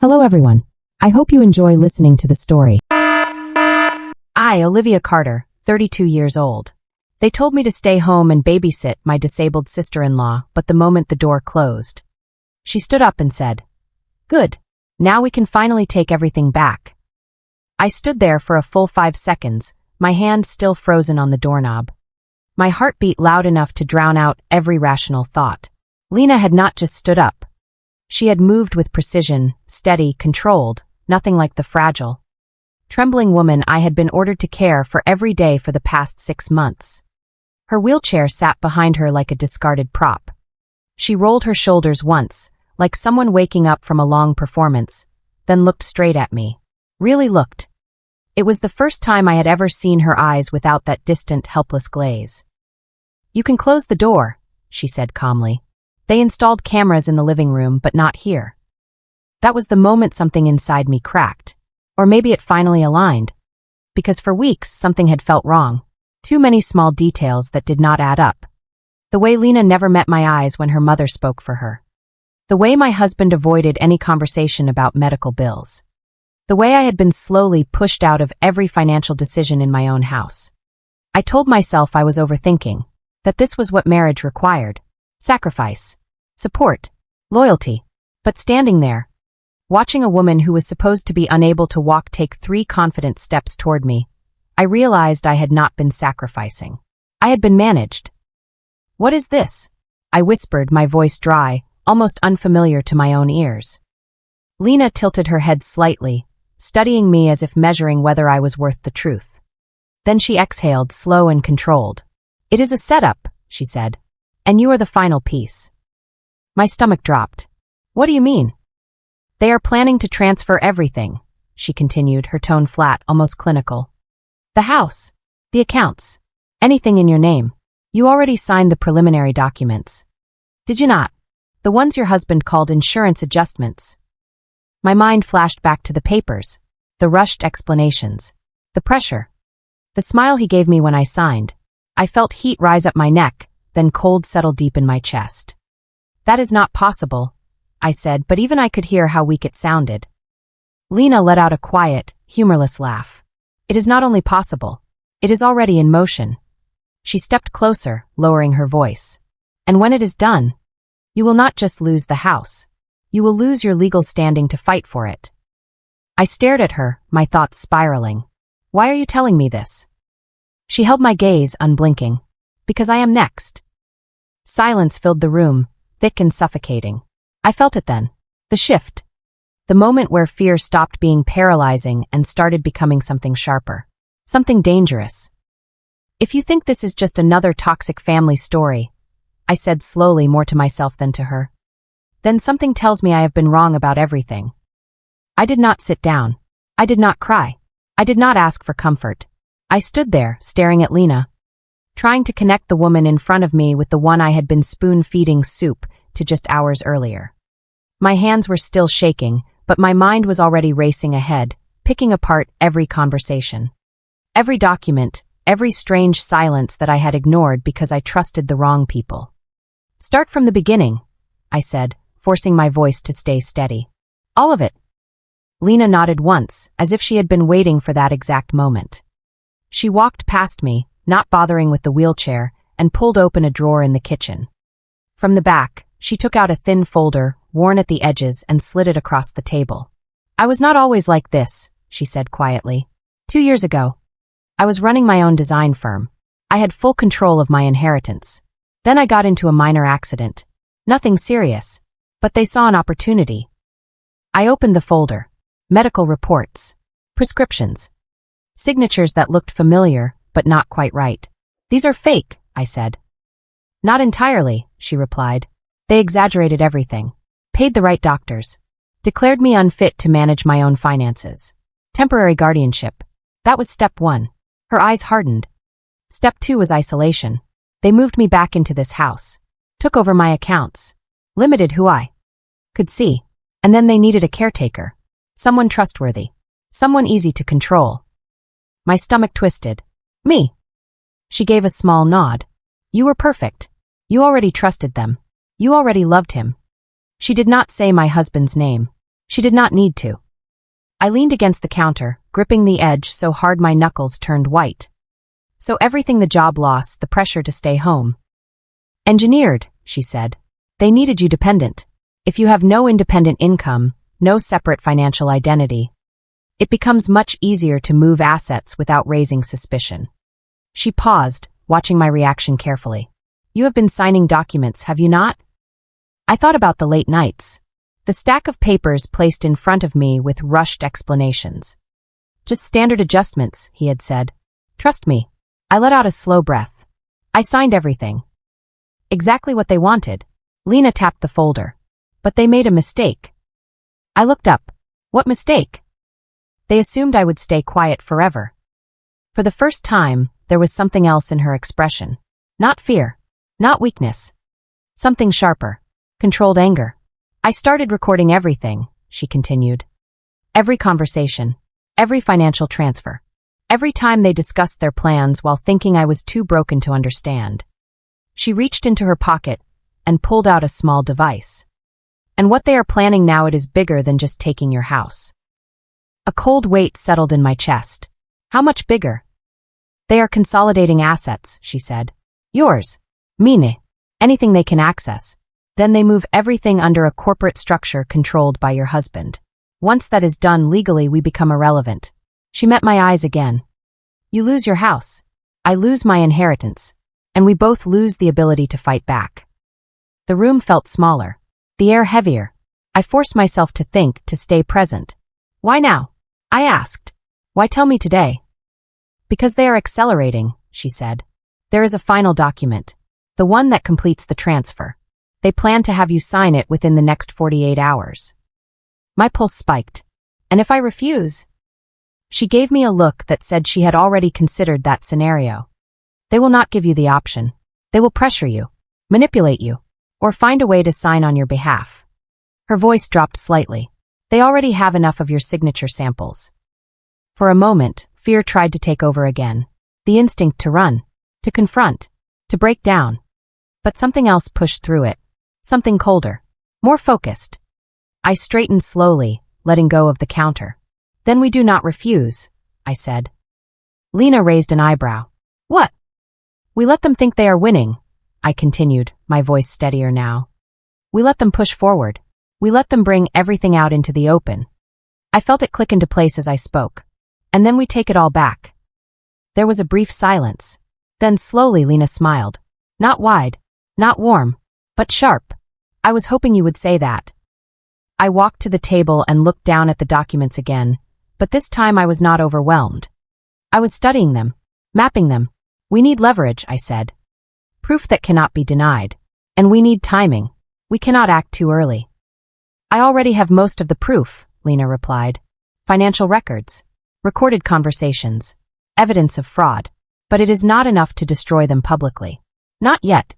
Hello everyone. I hope you enjoy listening to the story. I, Olivia Carter, 32 years old. They told me to stay home and babysit my disabled sister-in-law, but the moment the door closed, she stood up and said, "Good. Now we can finally take everything back." I stood there for a full 5 seconds, my hand still frozen on the doorknob. My heart beat loud enough to drown out every rational thought. Lena had not just stood up. She had moved with precision, steady, controlled, nothing like the fragile, trembling woman I had been ordered to care for every day for the past 6 months. Her wheelchair sat behind her like a discarded prop. She rolled her shoulders once, like someone waking up from a long performance, then looked straight at me. Really looked. It was the first time I had ever seen her eyes without that distant, helpless glaze. "You can close the door," she said calmly. "They installed cameras in the living room, but not here." That was the moment something inside me cracked. Or maybe it finally aligned. Because for weeks, something had felt wrong. Too many small details that did not add up. The way Lena never met my eyes when her mother spoke for her. The way my husband avoided any conversation about medical bills. The way I had been slowly pushed out of every financial decision in my own house. I told myself I was overthinking, that this was what marriage required. Sacrifice, support, loyalty. But standing there, watching a woman who was supposed to be unable to walk take 3 confident steps toward me, I realized I had not been sacrificing. I had been managed. "What is this?" I whispered, my voice dry, almost unfamiliar to my own ears. Lena tilted her head slightly, studying me as if measuring whether I was worth the truth. Then she exhaled, slow and controlled. "It is a setup," she said. "And you are the final piece." My stomach dropped. "What do you mean?" "They are planning to transfer everything," she continued, her tone flat, almost clinical. "The house, the accounts, anything in your name. You already signed the preliminary documents. Did you not? The ones your husband called insurance adjustments." My mind flashed back to the papers, the rushed explanations, the pressure, the smile he gave me when I signed. I felt heat rise up my neck, then cold settle deep in my chest. "That is not possible," I said, but even I could hear how weak it sounded. Lena let out a quiet, humorless laugh. "It is not only possible, it is already in motion." She stepped closer, lowering her voice. "And when it is done, you will not just lose the house. You will lose your legal standing to fight for it." I stared at her, my thoughts spiraling. "Why are you telling me this?" She held my gaze, unblinking. "Because I am next." Silence filled the room, thick and suffocating. I felt it then. The shift. The moment where fear stopped being paralyzing and started becoming something sharper. Something dangerous. "If you think this is just another toxic family story," I said slowly, more to myself than to her, "then something tells me I have been wrong about everything." I did not sit down. I did not cry. I did not ask for comfort. I stood there, staring at Lena, trying to connect the woman in front of me with the one I had been spoon-feeding soup to just hours earlier. My hands were still shaking, but my mind was already racing ahead, picking apart every conversation. Every document, every strange silence that I had ignored because I trusted the wrong people. "Start from the beginning," I said, forcing my voice to stay steady. "All of it." Lena nodded once, as if she had been waiting for that exact moment. She walked past me, not bothering with the wheelchair, and pulled open a drawer in the kitchen. From the back, she took out a thin folder, worn at the edges, and slid it across the table. "I was not always like this," she said quietly. 2 years ago, I was running my own design firm. I had full control of my inheritance. Then I got into a minor accident. Nothing serious, but they saw an opportunity. I opened the folder. Medical reports. Prescriptions. Signatures that looked familiar, but not quite right. "These are fake," I said. "Not entirely," she replied. "They exaggerated everything. Paid the right doctors. Declared me unfit to manage my own finances. Temporary guardianship. That was step 1. Her eyes hardened. Step 2 was isolation. They moved me back into this house. Took over my accounts. Limited who I could see. And then they needed a caretaker. Someone trustworthy. Someone easy to control." My stomach twisted. "Me?" She gave a small nod. "You were perfect. You already trusted them. You already loved him." She did not say my husband's name. She did not need to. I leaned against the counter, gripping the edge so hard my knuckles turned white. So everything, the job loss, the pressure to stay home. Engineered, she said. They needed you dependent. If you have no independent income, no separate financial identity, it becomes much easier to move assets without raising suspicion. She paused, watching my reaction carefully. You have been signing documents, have you not? I thought about the late nights. The stack of papers placed in front of me with rushed explanations. Just standard adjustments, he had said. Trust me. I let out a slow breath. I signed everything. Exactly what they wanted. Lena tapped the folder. But they made a mistake. I looked up. What mistake? They assumed I would stay quiet forever. For the first time, there was something else in her expression. Not fear. Not weakness. Something sharper. Controlled anger. I started recording everything, she continued. Every conversation. Every financial transfer. Every time they discussed their plans while thinking I was too broken to understand. She reached into her pocket and pulled out a small device. And what they are planning now, it is bigger than just taking your house. A cold weight settled in my chest. How much bigger? They are consolidating assets, she said. Yours. Mine. Anything they can access. Then they move everything under a corporate structure controlled by your husband. Once that is done legally, we become irrelevant. She met my eyes again. You lose your house. I lose my inheritance. And we both lose the ability to fight back. The room felt smaller. The air heavier. I forced myself to think, to stay present. Why now? I asked. Why tell me today? Because they are accelerating, she said. There is a final document. The one that completes the transfer. They plan to have you sign it within the next 48 hours. My pulse spiked. And if I refuse? She gave me a look that said she had already considered that scenario. They will not give you the option. They will pressure you, manipulate you, or find a way to sign on your behalf. Her voice dropped slightly. They already have enough of your signature samples. For a moment, fear tried to take over again. The instinct to run, to confront, to break down. But something else pushed through it. Something colder, more focused. I straightened slowly, letting go of the counter. Then we do not refuse, I said. Lena raised an eyebrow. What? We let them think they are winning, I continued, my voice steadier now. We let them push forward. We let them bring everything out into the open. I felt it click into place as I spoke. And then we take it all back. There was a brief silence. Then slowly Lena smiled. Not wide, not warm, but sharp. I was hoping you would say that. I walked to the table and looked down at the documents again, but this time I was not overwhelmed. I was studying them, mapping them. We need leverage, I said. Proof that cannot be denied. And we need timing. We cannot act too early. I already have most of the proof, Lena replied. Financial records, recorded conversations, evidence of fraud. But it is not enough to destroy them publicly. Not yet.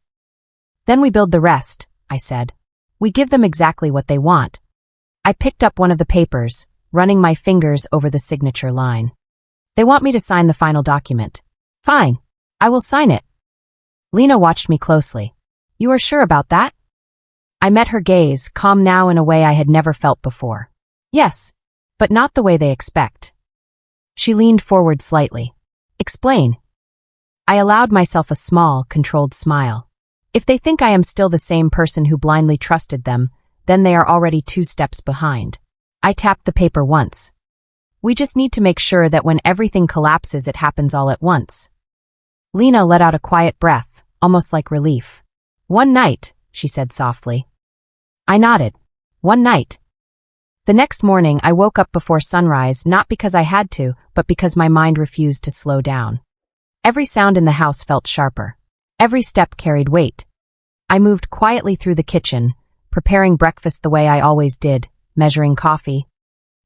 Then we build the rest, I said. We give them exactly what they want. I picked up one of the papers, running my fingers over the signature line. They want me to sign the final document. Fine. I will sign it. Lena watched me closely. You are sure about that? I met her gaze, calm now in a way I had never felt before. Yes, but not the way they expect. She leaned forward slightly. Explain. I allowed myself a small, controlled smile. If they think I am still the same person who blindly trusted them, then they are already 2 steps behind. I tapped the paper once. We just need to make sure that when everything collapses, it happens all at once. Lena let out a quiet breath, almost like relief. One night, she said softly. I nodded. One night. The next morning, I woke up before sunrise, not because I had to, but because my mind refused to slow down. Every sound in the house felt sharper. Every step carried weight. I moved quietly through the kitchen, preparing breakfast the way I always did, measuring coffee,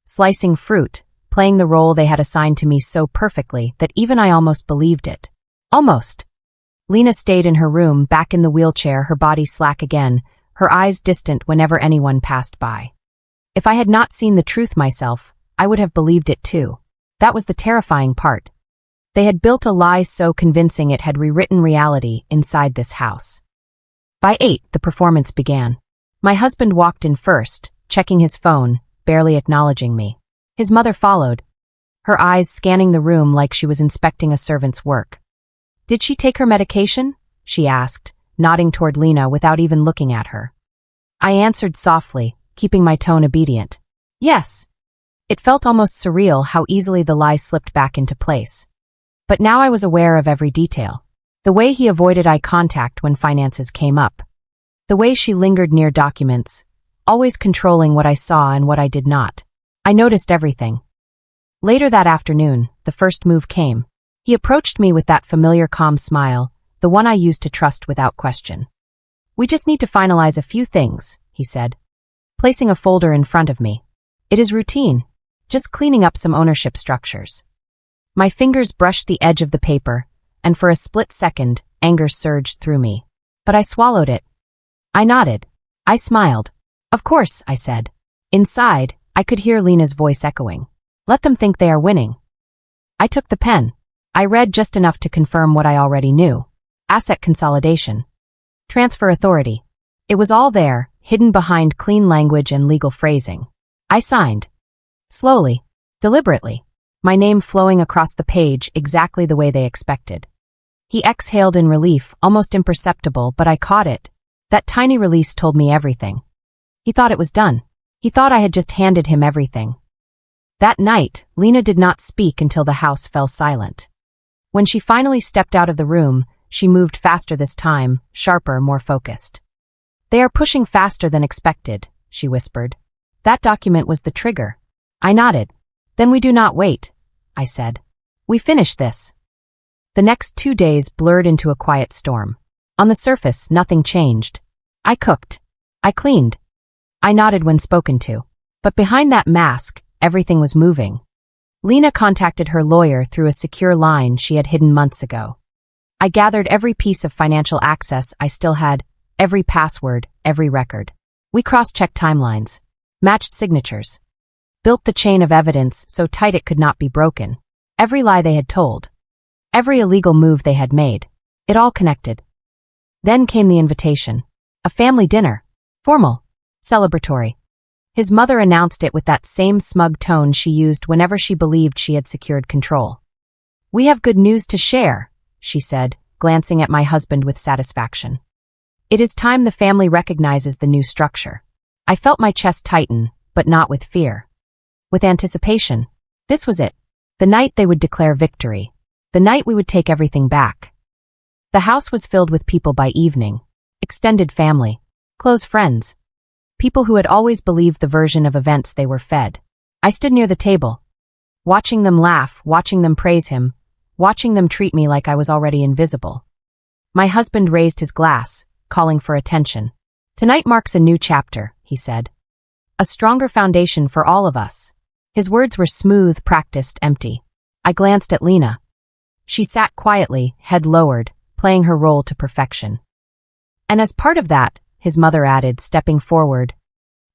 slicing fruit, playing the role they had assigned to me so perfectly that even I almost believed it. Almost. Lena stayed in her room, back in the wheelchair, her body slack again, her eyes distant whenever anyone passed by. If I had not seen the truth myself, I would have believed it too. That was the terrifying part. They had built a lie so convincing it had rewritten reality inside this house. By 8, the performance began. My husband walked in first, checking his phone, barely acknowledging me. His mother followed, her eyes scanning the room like she was inspecting a servant's work. "Did she take her medication?" she asked, nodding toward Lena without even looking at her. I answered softly, keeping my tone obedient. "Yes." It felt almost surreal how easily the lie slipped back into place. But now I was aware of every detail. The way he avoided eye contact when finances came up. The way she lingered near documents, always controlling what I saw and what I did not. I noticed everything. Later that afternoon, the first move came. He approached me with that familiar calm smile, the one I used to trust without question. "We just need to finalize a few things," he said, placing a folder in front of me. "It is routine, just cleaning up some ownership structures." My fingers brushed the edge of the paper, and for a split second, anger surged through me. But I swallowed it. I nodded. I smiled. "Of course," I said. Inside, I could hear Lena's voice echoing. "Let them think they are winning." I took the pen. I read just enough to confirm what I already knew. Asset consolidation. Transfer authority. It was all there, hidden behind clean language and legal phrasing. I signed. Slowly, deliberately, my name flowing across the page exactly the way they expected. He exhaled in relief, almost imperceptible, but I caught it. That tiny release told me everything. He thought it was done. He thought I had just handed him everything. That night, Lena did not speak until the house fell silent. When she finally stepped out of the room, she moved faster this time, sharper, more focused. "They are pushing faster than expected," she whispered. "That document was the trigger." I nodded. "Then we do not wait," I said. "We finish this." The next 2 days blurred into a quiet storm. On the surface, nothing changed. I cooked. I cleaned. I nodded when spoken to. But behind that mask, everything was moving. Lena contacted her lawyer through a secure line she had hidden months ago. I gathered every piece of financial access I still had, every password, every record. We cross-checked timelines, matched signatures, built the chain of evidence so tight it could not be broken. Every lie they had told, every illegal move they had made, it all connected. Then came the invitation. A family dinner. Formal. Celebratory. His mother announced it with that same smug tone she used whenever she believed she had secured control. "We have good news to share," she said, glancing at my husband with satisfaction. "It is time the family recognizes the new structure." I felt my chest tighten, but not with fear. With anticipation. This was it. The night they would declare victory. The night we would take everything back. The house was filled with people by evening. Extended family. Close friends. People who had always believed the version of events they were fed. I stood near the table, watching them laugh, watching them praise him, watching them treat me like I was already invisible. My husband raised his glass, calling for attention. "Tonight marks a new chapter," he said. "A stronger foundation for all of us." His words were smooth, practiced, empty. I glanced at Lena. She sat quietly, head lowered, playing her role to perfection. "And as part of that," his mother added, stepping forward,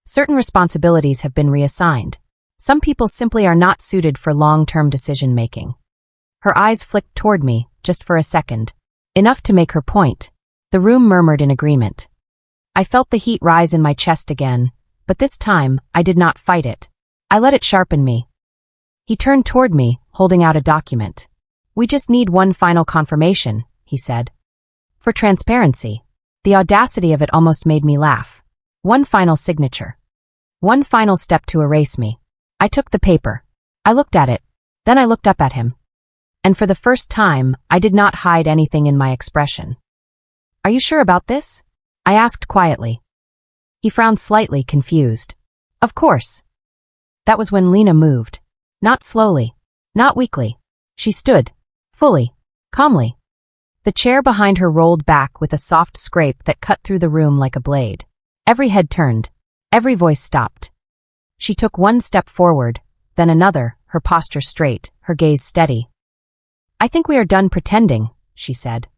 "certain responsibilities have been reassigned. Some people simply are not suited for long-term decision-making." Her eyes flicked toward me, just for a second. Enough to make her point. The room murmured in agreement. I felt the heat rise in my chest again, but this time, I did not fight it. I let it sharpen me. He turned toward me, holding out a document. "We just need one final confirmation," he said. "For transparency." The audacity of it almost made me laugh. One final signature. One final step to erase me. I took the paper. I looked at it. Then I looked up at him. And for the first time, I did not hide anything in my expression. "Are you sure about this?" I asked quietly. He frowned slightly, confused. "Of course." That was when Lena moved. Not slowly. Not weakly. She stood. Fully. Calmly. The chair behind her rolled back with a soft scrape that cut through the room like a blade. Every head turned. Every voice stopped. She took one step forward, then another, her posture straight, her gaze steady. "I think we are done pretending," she said.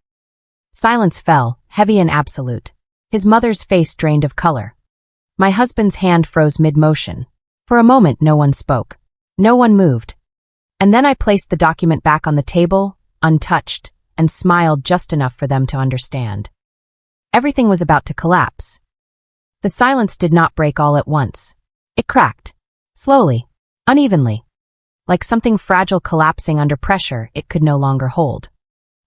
Silence fell, heavy and absolute. His mother's face drained of color. My husband's hand froze mid-motion. For a moment, no one spoke. No one moved. And then I placed the document back on the table, untouched, and smiled just enough for them to understand. Everything was about to collapse. The silence did not break all at once. It cracked. Slowly, unevenly. Like something fragile collapsing under pressure it could no longer hold.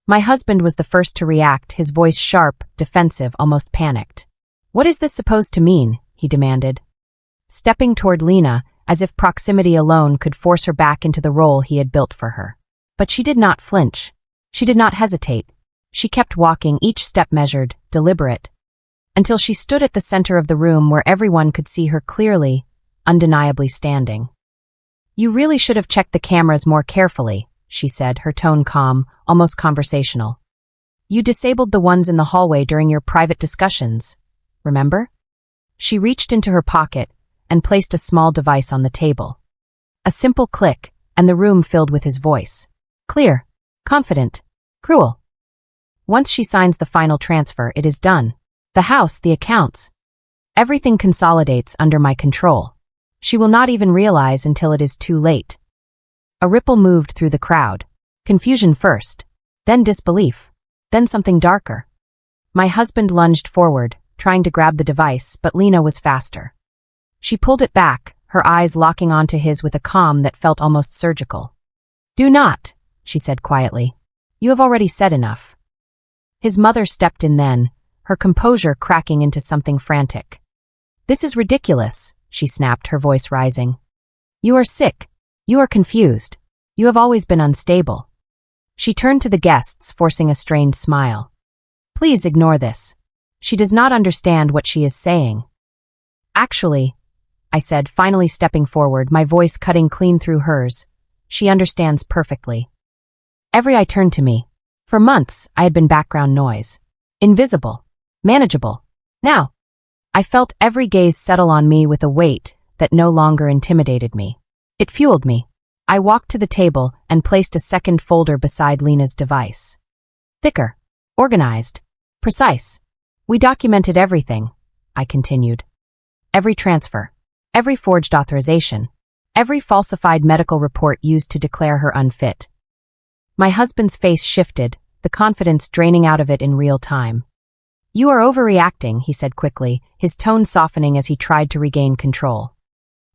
My husband was the first to react, his voice sharp, defensive, almost panicked. "What is this supposed to mean?" he demanded. Stepping toward Lena, as if proximity alone could force her back into the role he had built for her. But she did not flinch. She did not hesitate. She kept walking, each step measured, deliberate, until she stood at the center of the room where everyone could see her clearly, undeniably standing. "You really should have checked the cameras more carefully," she said, her tone calm, almost conversational. "You disabled the ones in the hallway during your private discussions, remember?" She reached into her pocket and placed a small device on the table. A simple click, and the room filled with his voice. Clear, confident, cruel. "Once she signs the final transfer, it is done. The house, the accounts. Everything consolidates under my control. She will not even realize until it is too late." A ripple moved through the crowd. Confusion first, then disbelief, then something darker. My husband lunged forward, trying to grab the device, but Lena was faster. She pulled it back, her eyes locking onto his with a calm that felt almost surgical. "Do not," she said quietly. "You have already said enough." His mother stepped in then, her composure cracking into something frantic. "This is ridiculous," she snapped, her voice rising. "You are sick. You are confused. You have always been unstable." She turned to the guests, forcing a strained smile. "Please ignore this. She does not understand what she is saying." "Actually," I said, finally stepping forward, my voice cutting clean through hers, "she understands perfectly." Every eye turned to me. For months, I had been background noise. Invisible. Manageable. Now, I felt every gaze settle on me with a weight that no longer intimidated me. It fueled me. I walked to the table and placed a second folder beside Lena's device. Thicker. Organized. Precise. "We documented everything," I continued. "Every transfer. Every forged authorization. Every falsified medical report used to declare her unfit." My husband's face shifted, the confidence draining out of it in real time. "You are overreacting," he said quickly, his tone softening as he tried to regain control.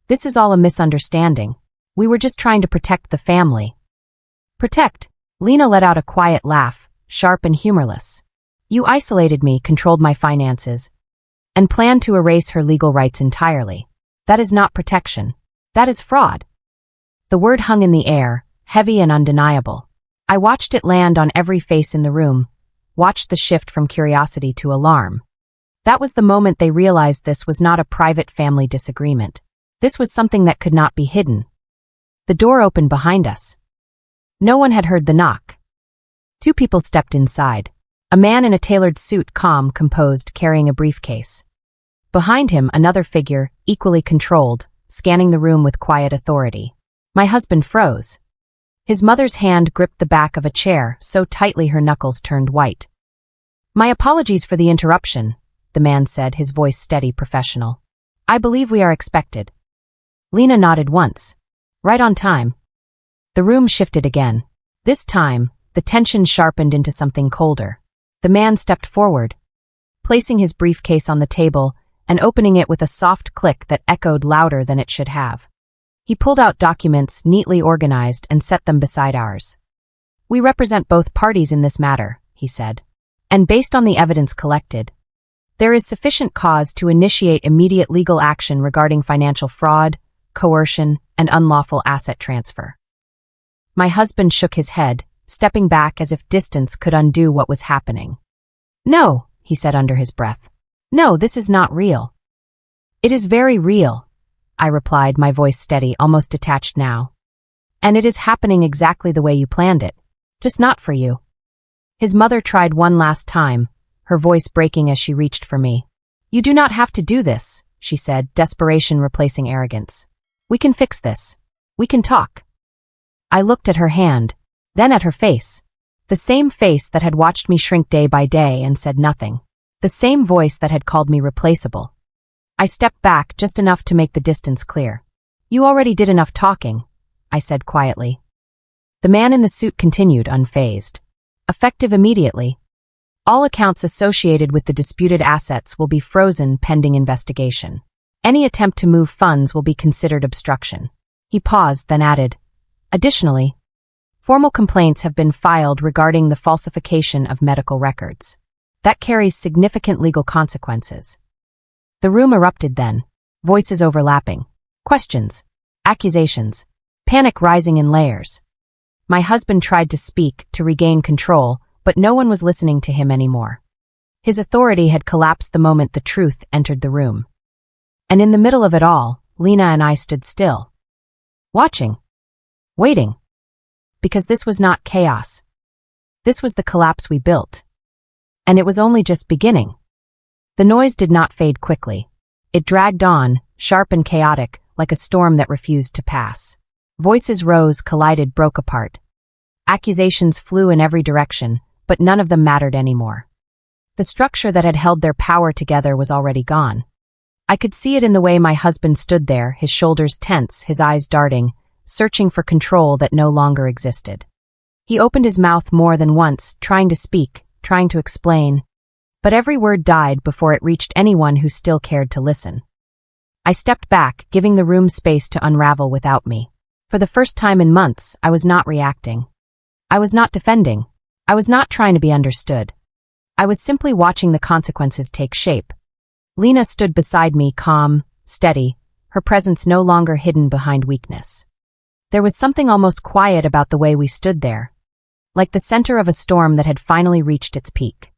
"This is all a misunderstanding. We were just trying to protect the family." "Protect?" Lena let out a quiet laugh, sharp and humorless. "You isolated me, controlled my finances, and planned to erase her legal rights entirely. That is not protection. That is fraud." The word hung in the air, heavy and undeniable. I watched it land on every face in the room, watched the shift from curiosity to alarm. That was the moment they realized this was not a private family disagreement. This was something that could not be hidden. The door opened behind us. No one had heard the knock. Two people stepped inside. A man in a tailored suit, calm, composed, carrying a briefcase. Behind him, another figure, equally controlled, scanning the room with quiet authority. My husband froze. His mother's hand gripped the back of a chair so tightly her knuckles turned white. "My apologies for the interruption," the man said, his voice steady, professional. "I believe we are expected." Lena nodded once. "Right on time." The room shifted again. This time, the tension sharpened into something colder. The man stepped forward, placing his briefcase on the table and opening it with a soft click that echoed louder than it should have. He pulled out documents neatly organized and set them beside ours. "We represent both parties in this matter," he said. "And based on the evidence collected, there is sufficient cause to initiate immediate legal action regarding financial fraud, coercion, and unlawful asset transfer." My husband shook his head, stepping back as if distance could undo what was happening. "No," he said under his breath. "No, this is not real." "It is very real," I replied, my voice steady, almost detached now. "And it is happening exactly the way you planned it, just not for you." His mother tried one last time, her voice breaking as she reached for me. "You do not have to do this," she said, desperation replacing arrogance. "We can fix this. We can talk." I looked at her hand, then at her face. The same face that had watched me shrink day by day and said nothing. The same voice that had called me replaceable. I stepped back just enough to make the distance clear. "You already did enough talking," I said quietly. The man in the suit continued, unfazed. "Effective immediately. All accounts associated with the disputed assets will be frozen pending investigation. Any attempt to move funds will be considered obstruction. He paused, then added, "Additionally, formal complaints have been filed regarding the falsification of medical records. That carries significant legal consequences." The room erupted then, voices overlapping, questions, accusations, panic rising in layers. My husband tried to speak, to regain control, but no one was listening to him anymore. His authority had collapsed the moment the truth entered the room. And in the middle of it all, Lena and I stood still. Watching. Waiting. Because this was not chaos. This was the collapse we built. And it was only just beginning. The noise did not fade quickly. It dragged on, sharp and chaotic, like a storm that refused to pass. Voices rose, collided, broke apart. Accusations flew in every direction, but none of them mattered anymore. The structure that had held their power together was already gone. I could see it in the way my husband stood there, his shoulders tense, his eyes darting, searching for control that no longer existed. He opened his mouth more than once, trying to speak, trying to explain, but every word died before it reached anyone who still cared to listen. I stepped back, giving the room space to unravel without me. For the first time in months, I was not reacting. I was not defending. I was not trying to be understood. I was simply watching the consequences take shape. Lena stood beside me, calm, steady, her presence no longer hidden behind weakness. There was something almost quiet about the way we stood there, like the center of a storm that had finally reached its peak.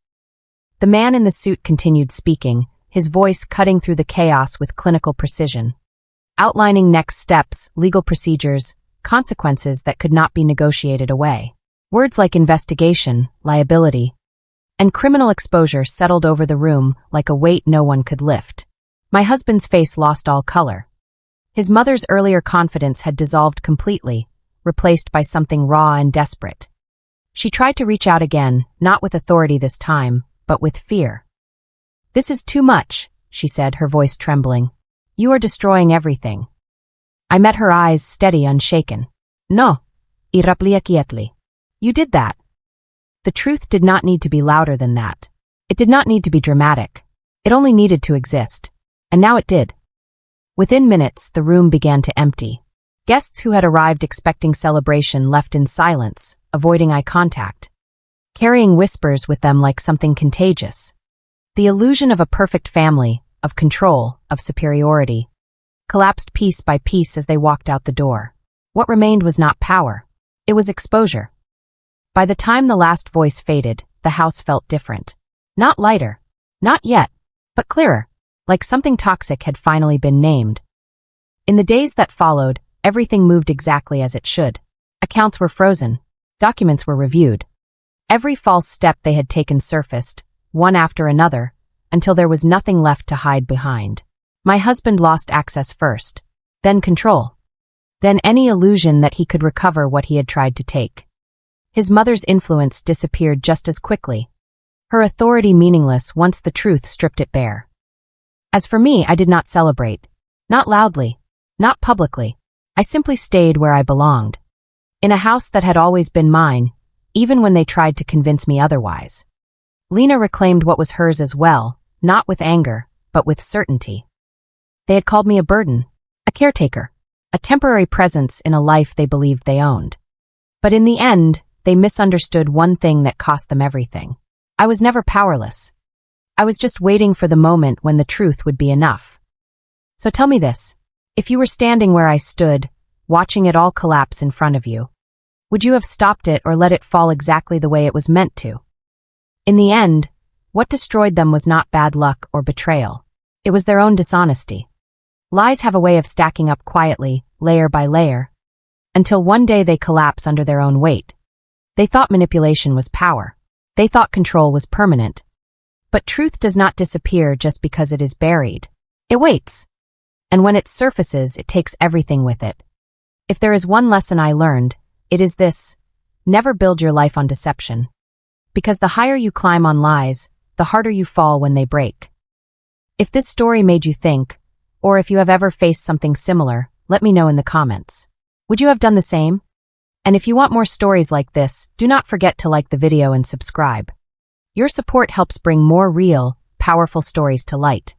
The man in the suit continued speaking, his voice cutting through the chaos with clinical precision, outlining next steps, legal procedures, consequences that could not be negotiated away. Words like investigation, liability, and criminal exposure settled over the room like a weight no one could lift. My husband's face lost all color. His mother's earlier confidence had dissolved completely, replaced by something raw and desperate. She tried to reach out again, not with authority this time, but with fear. "This is too much," she said, her voice trembling. "You are destroying everything." I met her eyes, steady, unshaken. "No, iraplia quietly. You did that." The truth did not need to be louder than that. It did not need to be dramatic. It only needed to exist. And now it did. Within minutes, the room began to empty. Guests who had arrived expecting celebration left in silence, avoiding eye contact, carrying whispers with them like something contagious. The illusion of a perfect family, of control, of superiority, collapsed piece by piece as they walked out the door. What remained was not power. It was exposure. By the time the last voice faded, the house felt different. Not lighter. Not yet. But clearer. Like something toxic had finally been named. In the days that followed, everything moved exactly as it should. Accounts were frozen. Documents were reviewed. Every false step they had taken surfaced, one after another, until there was nothing left to hide behind. My husband lost access first. Then control. Then any illusion that he could recover what he had tried to take. His mother's influence disappeared just as quickly, her authority meaningless once the truth stripped it bare. As for me, I did not celebrate. Not loudly. Not publicly. I simply stayed where I belonged. In a house that had always been mine, even when they tried to convince me otherwise. Lena reclaimed what was hers as well, not with anger, but with certainty. They had called me a burden, a caretaker, a temporary presence in a life they believed they owned. But in the end, they misunderstood one thing that cost them everything. I was never powerless. I was just waiting for the moment when the truth would be enough. So tell me this, if you were standing where I stood, watching it all collapse in front of you, would you have stopped it or let it fall exactly the way it was meant to? In the end, what destroyed them was not bad luck or betrayal. It was their own dishonesty. Lies have a way of stacking up quietly, layer by layer, until one day they collapse under their own weight. They thought manipulation was power. They thought control was permanent. But truth does not disappear just because it is buried. It waits. And when it surfaces, it takes everything with it. If there is one lesson I learned, it is this: never build your life on deception. Because the higher you climb on lies, the harder you fall when they break. If this story made you think, or if you have ever faced something similar, let me know in the comments. Would you have done the same? And if you want more stories like this, do not forget to like the video and subscribe. Your support helps bring more real, powerful stories to light.